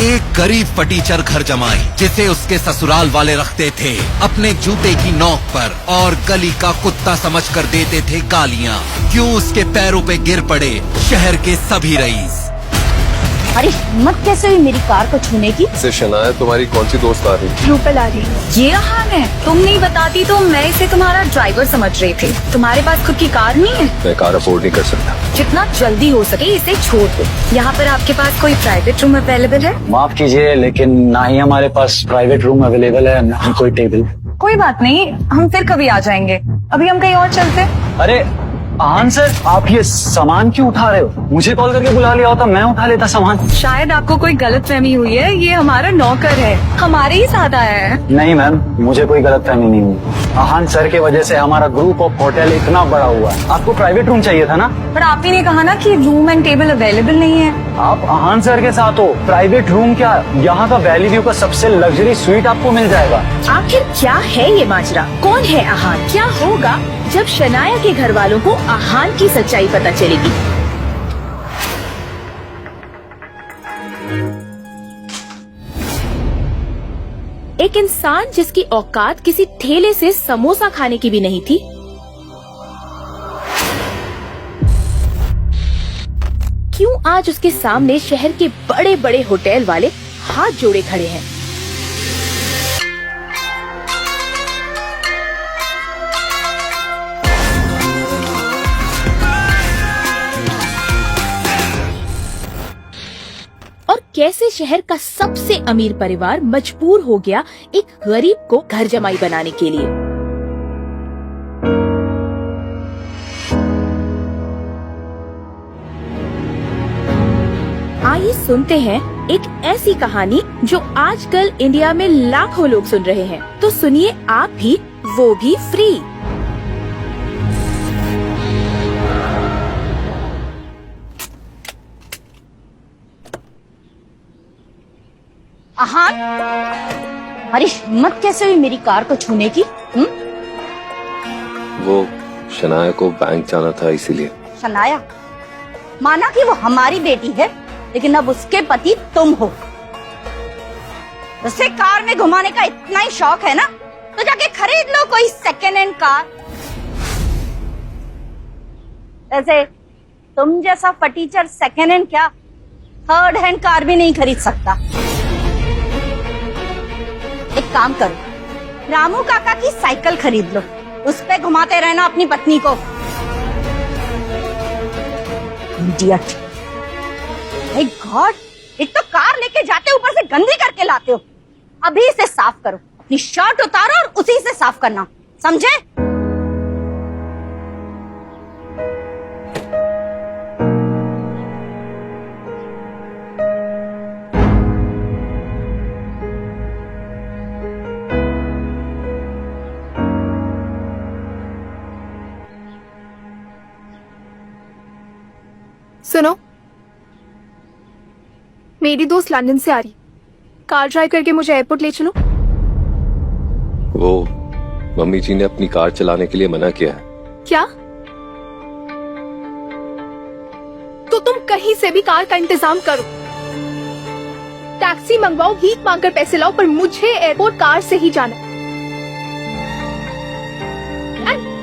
एक गरीब फटीचर घर जमाई जिसे उसके ससुराल वाले रखते थे अपने जूते की नोक पर और गली का कुत्ता समझकर देते थे गालियां। क्यों उसके पैरों पे गिर पड़े शहर के सभी रईस। अरे हिम्मत कैसे हुई मेरी कार को छूने की? इसे शनाया तुम्हारी कौन सी दोस्त आ रही? रूपल आ रही। ये हाल है, तुम नहीं बताती तो मैं इसे तुम्हारा ड्राइवर समझ रही थी। तुम्हारे पास खुद की कार नहीं है? मैं कार अफोर्ड नहीं कर सकता। जितना जल्दी हो सके इसे छोड़ दो। यहाँ पर आपके पास कोई प्राइवेट रूम अवेलेबल है? माफ कीजिए लेकिन ना ही हमारे पास प्राइवेट रूम अवेलेबल है ना ही कोई टेबल। कोई बात नहीं, हम फिर कभी आ जाएंगे। अभी हम कहीं और चलते। अरे आहान सर, आप ये सामान क्यों उठा रहे हो? मुझे कॉल करके बुला लिया होता, मैं उठा लेता सामान। शायद आपको कोई गलतफहमी हुई है, ये हमारा नौकर है, हमारे ही साथ आया है। नहीं मैम, मुझे कोई गलतफहमी नहीं हुई। आहान सर के वजह से हमारा ग्रुप ऑफ होटल इतना बड़ा हुआ है। आपको प्राइवेट रूम चाहिए था ना? पर आप ही ने कहा ना कि रूम एंड टेबल अवेलेबल नहीं है। आप आहान सर के साथ हो, प्राइवेट रूम क्या, यहाँ का वैली व्यू का सबसे लग्जरी स्वीट आपको मिल जाएगा। आखिर क्या है ये माजरा? कौन है आहान? क्या होगा जब शनाया के घर वालों को आहान की सच्चाई पता चलेगी? एक इंसान जिसकी औकात किसी ठेले से समोसा खाने की भी नहीं थी, क्यों आज उसके सामने शहर के बड़े बड़े होटल वाले हाथ जोड़े खड़े हैं? और कैसे शहर का सबसे अमीर परिवार मजबूर हो गया एक गरीब को घर जमाई बनाने के लिए। आइए सुनते हैं एक ऐसी कहानी जो आजकल इंडिया में लाखों लोग सुन रहे हैं। तो सुनिए आप भी, वो भी फ्री। आहान, अरे हिम्मत कैसे हुई मेरी कार को छूने की? वो शनाया को बैंक जाना था इसीलिए। शनाया? माना कि वो हमारी बेटी है, लेकिन अब उसके पति तुम हो। उसे कार में घुमाने का इतना ही शौक है ना, तो जाके खरीद लो कोई सेकेंड हैंड कार। ऐसे तुम जैसा फटीचर सेकेंड हैंड क्या, थर्ड हैंड कार भी नहीं खरीद सकता। एक काम करो, रामू काका की साइकिल खरीद लो, उस पे घुमाते रहना अपनी पत्नी को। इडियट। हे गॉड, एक तो कार लेके जाते ऊपर से गंदी करके लाते हो। अभी इसे साफ करो, अपनी शर्ट उतारो और उसी से साफ करना, समझे? सुनो, मेरी दोस्त लंदन से आ रही, कार ड्राइव करके मुझे एयरपोर्ट ले चलो। वो मम्मी जी ने अपनी कार चलाने के लिए मना किया है। क्या? तो तुम कहीं से भी कार का इंतजाम करो, टैक्सी मंगवाओ, भीख मांगकर पैसे लाओ, पर मुझे एयरपोर्ट कार से ही जाना।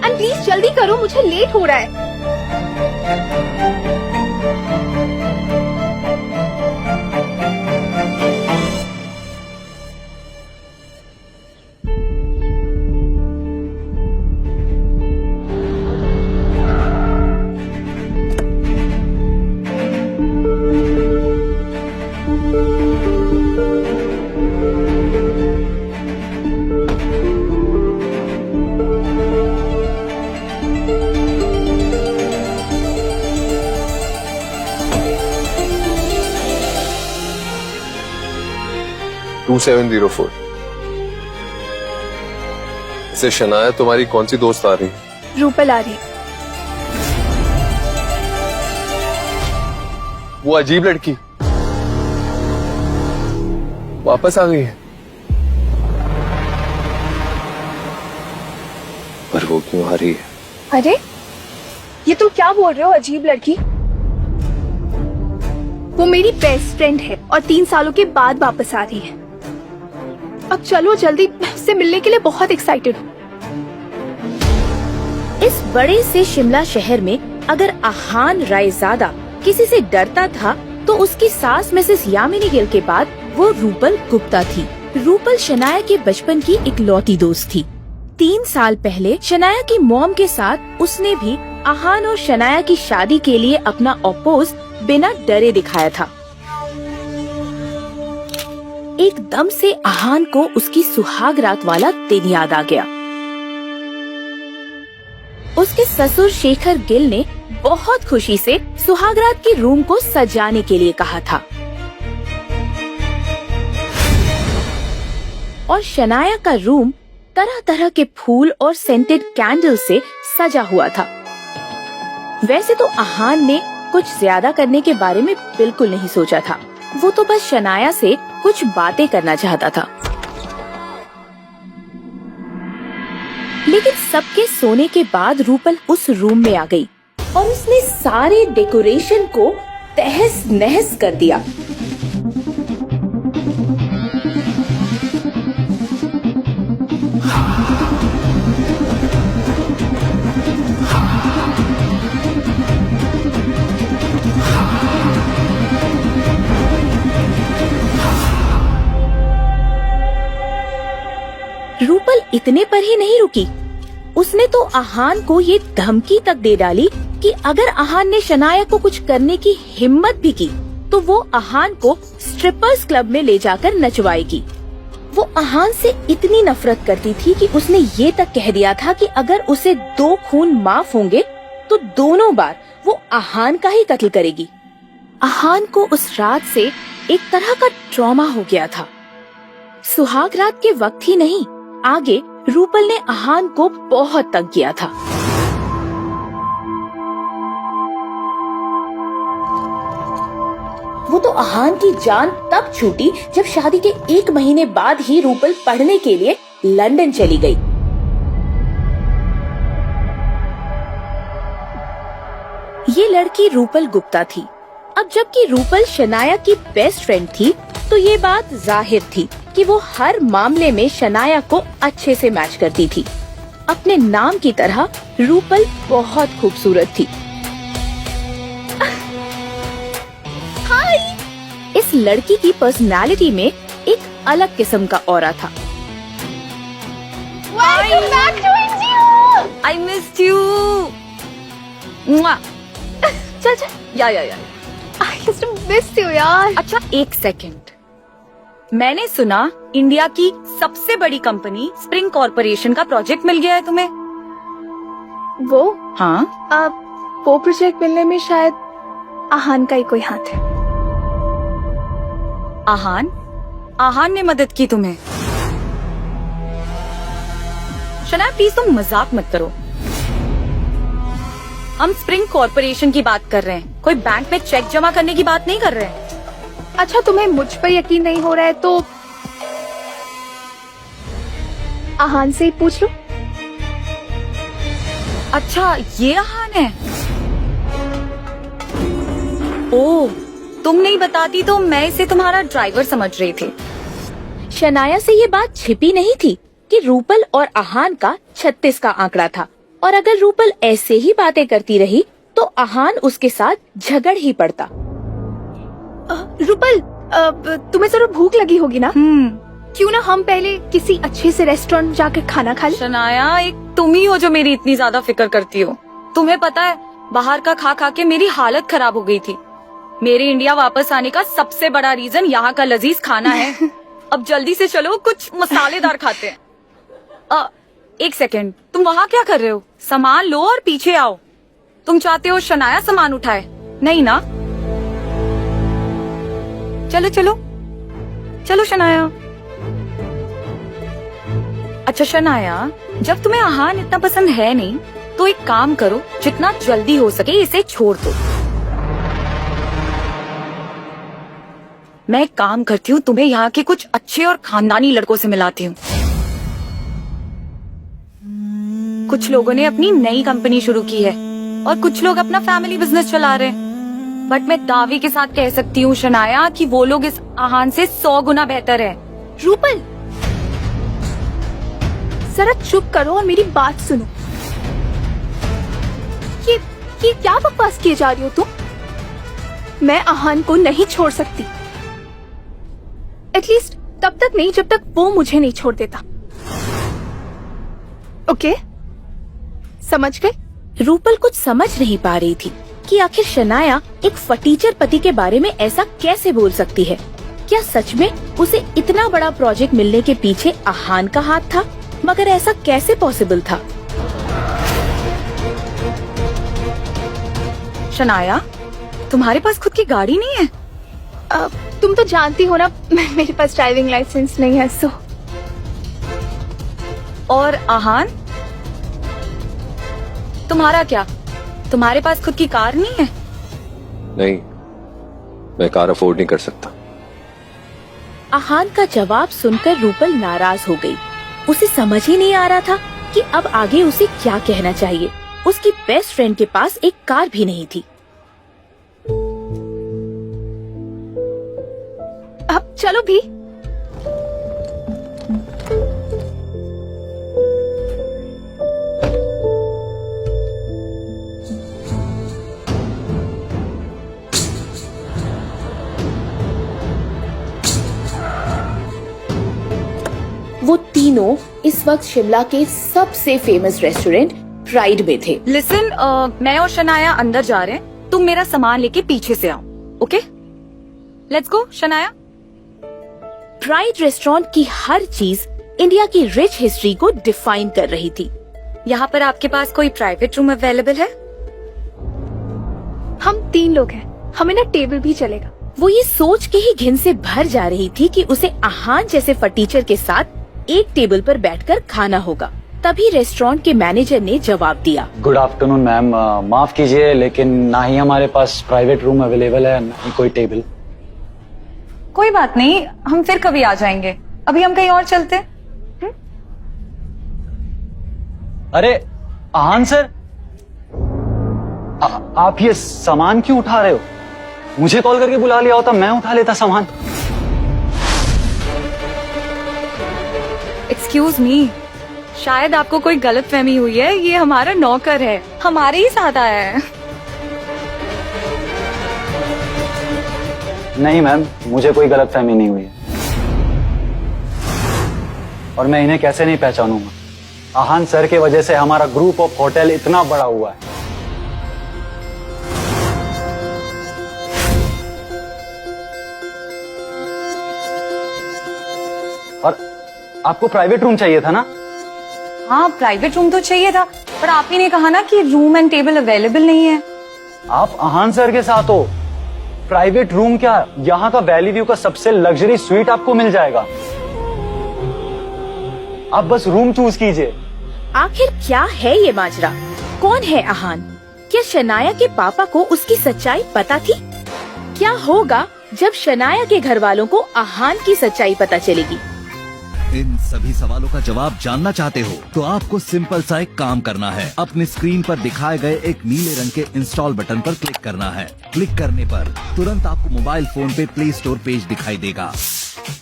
एंड प्लीज जल्दी करो, मुझे लेट हो रहा है। टू 704। इसे शनाया तुम्हारी कौन सी दोस्त आ रही? रूपल आ रही। वो अजीब लड़की वापस आ गई है। पर वो क्यों आ रही है? अरे ये तुम क्या बोल रहे हो, अजीब लड़की? वो मेरी बेस्ट फ्रेंड है और 3 सालों के बाद वापस आ रही है। अब चलो जल्दी, मैं उससे मिलने के लिए बहुत एक्साइटेड हूँ। इस बड़े से शिमला शहर में अगर आहान रायजादा किसी से डरता था तो उसकी सास मिसेस यामिनी गिल के बाद वो रूपल गुप्ता थी। रूपल शनाया के बचपन की इकलौती दोस्त थी। 3 साल पहले शनाया की मॉम के साथ उसने भी आहान और शनाया की शादी के लिए अपना अपोज बिना डरे दिखाया था। एकदम से आहान को उसकी सुहाग रात वाला दिन याद आ गया। उसके ससुर शेखर गिल ने बहुत खुशी से सुहागरात के रूम को सजाने के लिए कहा था और शनाया का रूम तरह तरह के फूल और सेंटेड कैंडल से सजा हुआ था। वैसे तो आहान ने कुछ ज्यादा करने के बारे में बिल्कुल नहीं सोचा था। वो तो बस शनाया से कुछ बातें करना चाहता था। लेकिन सबके सोने के बाद रूपल उस रूम में आ गई और उसने सारे डेकोरेशन को तहस नहस कर दिया। रूपल इतने पर ही नहीं रुकी, उसने तो आहान को ये धमकी तक दे डाली कि अगर आहान ने शनाया को कुछ करने की हिम्मत भी की तो वो आहान को स्ट्रिपर्स क्लब में ले जाकर नचवाएगी। वो आहान से इतनी नफरत करती थी कि उसने ये तक कह दिया था कि अगर उसे 2 खून माफ होंगे तो दोनों बार वो आहान का ही कत्ल करेगी। आहान को उस रात से एक तरह का ट्रॉमा हो गया था। सुहाग रात के वक्त ही नहीं, आगे रूपल ने आहान को बहुत तंग किया था। वो तो आहान की जान तब छूटी जब शादी के 1 महीने बाद ही रूपल पढ़ने के लिए लंदन चली गई। ये लड़की रूपल गुप्ता थी। अब जबकि रूपल शनाया की बेस्ट फ्रेंड थी तो ये बात जाहिर थी कि वो हर मामले में शनाया को अच्छे से मैच करती थी। अपने नाम की तरह रूपल बहुत खूबसूरत थी। हाय! इस लड़की की पर्सनालिटी में एक अलग किस्म का ऑरा था। Welcome back to India! I missed you. चल या I used to miss you यार। अच्छा, 1 सेकेंड। मैंने सुना इंडिया की सबसे बड़ी कंपनी स्प्रिंग कॉर्पोरेशन का प्रोजेक्ट मिल गया है तुम्हें। वो हाँ, अब वो प्रोजेक्ट मिलने में शायद आहान का ही कोई हाथ है। आहान ने मदद की तुम्हें। शनाया प्लीज तुम मजाक मत करो। हम स्प्रिंग कॉर्पोरेशन की बात कर रहे हैं, कोई बैंक में चेक जमा करने की बात नहीं कर रहे हैं। अच्छा, तुम्हें मुझ पर यकीन नहीं हो रहा है तो आहान से ही पूछ लो। अच्छा, ये आहान है। ओह, तुम नहीं बताती तो मैं इसे तुम्हारा ड्राइवर समझ रही थी। शनाया से ये बात छिपी नहीं थी कि रूपल और आहान का 36 का आंकड़ा था और अगर रूपल ऐसे ही बातें करती रही तो आहान उसके साथ झगड़ ही पड़ता। रूपल, तुम्हें जरूर भूख लगी होगी ना? क्यों ना हम पहले किसी अच्छे से रेस्टोरेंट जाकर खाना खा लें? शनाया, एक तुम ही हो जो मेरी इतनी ज्यादा फिक्र करती हो। तुम्हें पता है, बाहर का खा खा के मेरी हालत खराब हो गई थी। मेरे इंडिया वापस आने का सबसे बड़ा रीजन यहाँ का लजीज खाना है। अब जल्दी से चलो, कुछ मसालेदार खाते हैं। 1 सेकेंड, तुम वहाँ क्या कर रहे हो? सामान लो और पीछे आओ। तुम चाहते हो शनाया सामान उठाए? नहीं ना? चलो चलो चलो शनाया। अच्छा शनाया, जब तुम्हें आहान इतना पसंद है नहीं तो एक काम करो, जितना जल्दी हो सके इसे छोड़ दो। मैं एक काम करती हूँ, तुम्हें यहाँ के कुछ अच्छे और खानदानी लड़कों से मिलाती हूँ। कुछ लोगों ने अपनी नई कंपनी शुरू की है और कुछ लोग अपना फैमिली बिजनेस चला रहे हैं। बट मैं दावे के साथ कह सकती हूँ शनाया कि वो लोग इस आहान से 100 गुना बेहतर है। रूपल, जरा चुप करो और मेरी बात सुनो। ये क्या बकवास किए जा रही हो तुम? मैं आहान को नहीं छोड़ सकती, एटलीस्ट तब तक नहीं जब तक वो मुझे नहीं छोड़ देता। ओके, समझ गए? रूपल कुछ समझ नहीं पा रही थी कि आखिर शनाया एक फटीचर पति के बारे में ऐसा कैसे बोल सकती है। क्या सच में उसे इतना बड़ा प्रोजेक्ट मिलने के पीछे आहान का हाथ था? मगर ऐसा कैसे पॉसिबल था? शनाया, तुम्हारे पास खुद की गाड़ी नहीं है? तुम तो जानती हो ना मेरे पास ड्राइविंग लाइसेंस नहीं है। सो और आहान, तुम्हारा क्या? तुम्हारे पास खुद की कार नहीं है? नहीं, मैं कार अफोर्ड नहीं कर सकता। आहान का जवाब सुनकर रूपल नाराज हो गई। उसे समझ ही नहीं आ रहा था कि अब आगे उसे क्या कहना चाहिए। उसकी बेस्ट फ्रेंड के पास एक कार भी नहीं थी। अब चलो भी। वो तीनों इस वक्त शिमला के सबसे फेमस रेस्टोरेंट प्राइड में थे। लिसन, मैं और शनाया अंदर जा रहे हैं, तुम मेरा सामान लेके पीछे से आओ। Okay, let's go Shanaya. Pride restaurant की हर चीज इंडिया की रिच हिस्ट्री को डिफाइन कर रही थी। यहाँ पर आपके पास कोई प्राइवेट रूम अवेलेबल है? हम 3 लोग हैं, हमें ना टेबल भी चलेगा। वो ये सोच के ही घिन से भर जा रही थी कि उसे आहान जैसे फटीचर के साथ एक टेबल पर बैठकर खाना होगा। तभी रेस्टोरेंट के मैनेजर ने जवाब दिया। गुड आफ्टरनून मैम, माफ कीजिए लेकिन ना ही हमारे पास प्राइवेट रूम अवेलेबल है, ना ही कोई टेबल। कोई बात नहीं, हम फिर कभी आ जाएंगे। अभी हम कहीं और चलते हैं। अरे आहान सर, आप ये सामान क्यों उठा रहे हो? मुझे कॉल करके बुला लिया होता, मैं उठा लेता सामान। एक्सक्यूज मी, शायद आपको कोई गलतफहमी हुई है। ये हमारा नौकर है, हमारे ही साथ आया है। नहीं मैम, मुझे कोई गलतफहमी नहीं हुई है। और मैं इन्हें कैसे नहीं पहचानूंगा? आहान सर की वजह से हमारा ग्रुप ऑफ होटल इतना बड़ा हुआ है। और आपको प्राइवेट रूम चाहिए था ना? हाँ, प्राइवेट रूम तो चाहिए था, पर आप ही ने कहा ना कि रूम एंड टेबल अवेलेबल नहीं है। आप आहान सर के साथ हो, प्राइवेट रूम क्या, यहाँ का वैली व्यू का सबसे लग्जरी स्वीट आपको मिल जाएगा। आप बस रूम चूज कीजिए। आखिर क्या है ये माजरा? कौन है आहान? क्या शनाया के पापा को उसकी सच्चाई पता थी? क्या होगा जब शनाया के घर वालों को आहान की सच्चाई पता चलेगी? इन सभी सवालों का जवाब जानना चाहते हो तो आपको सिंपल सा एक काम करना है। अपने स्क्रीन पर दिखाए गए एक नीले रंग के इंस्टॉल बटन पर क्लिक करना है। क्लिक करने पर तुरंत आपको मोबाइल फोन पे प्ले स्टोर पेज दिखाई देगा,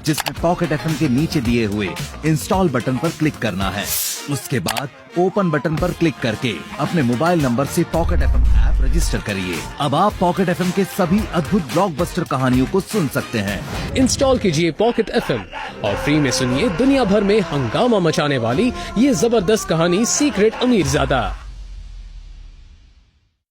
जिसमें पॉकेट एफएम के नीचे दिए हुए इंस्टॉल बटन पर क्लिक करना है। उसके बाद ओपन बटन पर क्लिक करके अपने मोबाइल नंबर से पॉकेट एफएम ऐप रजिस्टर करिए। अब आप पॉकेट एफएम के सभी अद्भुत ब्लॉकबस्टर कहानियों को सुन सकते हैं। इंस्टॉल कीजिए पॉकेट एफएम और फ्री में सुनिए दुनिया भर में हंगामा मचाने वाली ये जबरदस्त कहानी सीक्रेट अमीरजादा।